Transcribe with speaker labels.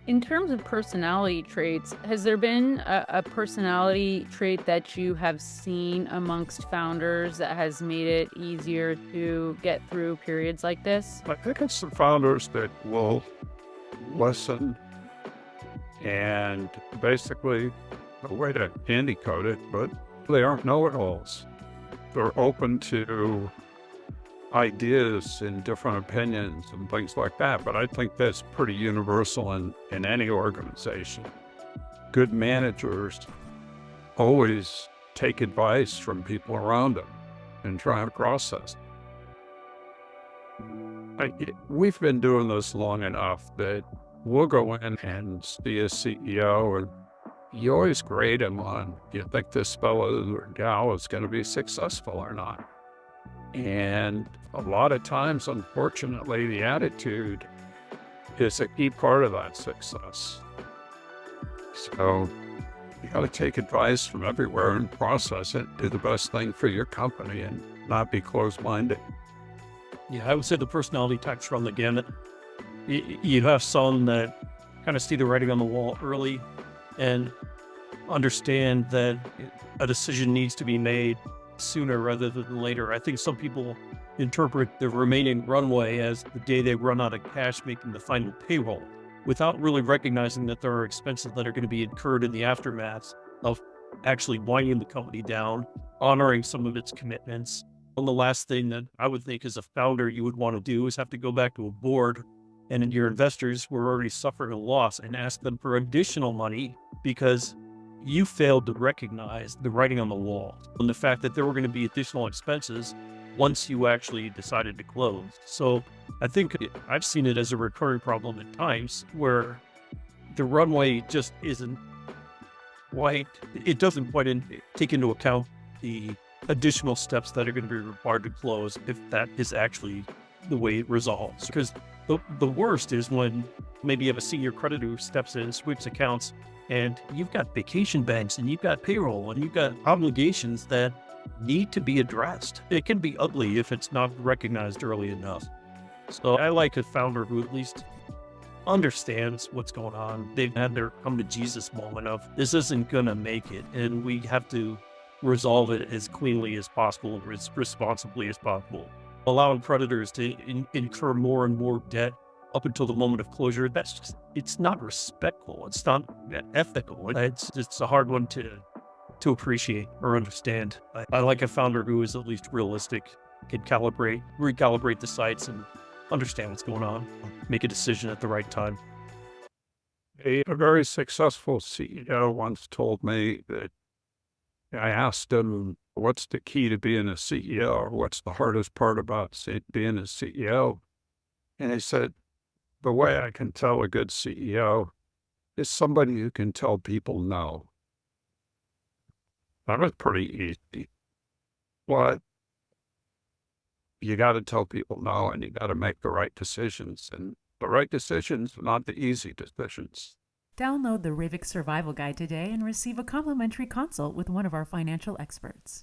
Speaker 1: In terms of personality traits, has there been a personality trait that you have seen amongst founders that has made it easier to get through periods like this?
Speaker 2: I think it's the founders that will listen and basically a way to handy code it, but they aren't know-it-alls. They're open to ideas and different opinions and things like that. But I think that's pretty universal in any organization. Good managers always take advice from people around them and try and process. We've been doing this long enough that we'll go in and see a CEO and you always grade him on, you think this fellow or gal is going to be successful or not. And a lot of times, unfortunately, the attitude is a key part of that success. So you got to take advice from everywhere and process it, do the best thing for your company and not be closed-minded.
Speaker 3: Yeah, I would say the personality types run the gamut. You have some that kind of see the writing on the wall early and understand that a decision needs to be made sooner rather than later. I think some people interpret the remaining runway as the day they run out of cash making the final payroll without really recognizing that there are expenses that are going to be incurred in the aftermath of actually winding the company down, honoring some of its commitments. And the last thing that I would think as a founder you would want to do is have to go back to a board and your investors were already suffering a loss and ask them for additional money because you failed to recognize the writing on the wall and the fact that there were going to be additional expenses once you actually decided to close. So I think I've seen it as a recurring problem at times where the runway just isn't quite, it doesn't quite take into account the additional steps that are going to be required to close if that is actually the way it resolves. Because the worst is when maybe you have a senior creditor who steps in, sweeps accounts, and you've got vacation banks and you've got payroll and you've got obligations that need to be addressed. It can be ugly if it's not recognized early enough. So I like a founder who at least understands what's going on. They've had their come to Jesus moment of this isn't going to make it and we have to resolve it as cleanly as possible and as responsibly as possible. Allowing creditors to incur more and more debt up until the moment of closure, that's just, it's not respectful. It's not ethical. It's a hard one to appreciate or understand. I like a founder who is at least realistic, can recalibrate the sights and understand what's going on, make a decision at the right time.
Speaker 2: A very successful CEO once told me that I asked him, what's the key to being a CEO or what's the hardest part about being a CEO? And he said, the way I can tell a good CEO is somebody who can tell people no. That was pretty easy. But you got to tell people no and you got to make the right decisions. And the right decisions are not the easy decisions.
Speaker 4: Download the Rivik Survival Guide today and receive a complimentary consult with one of our financial experts.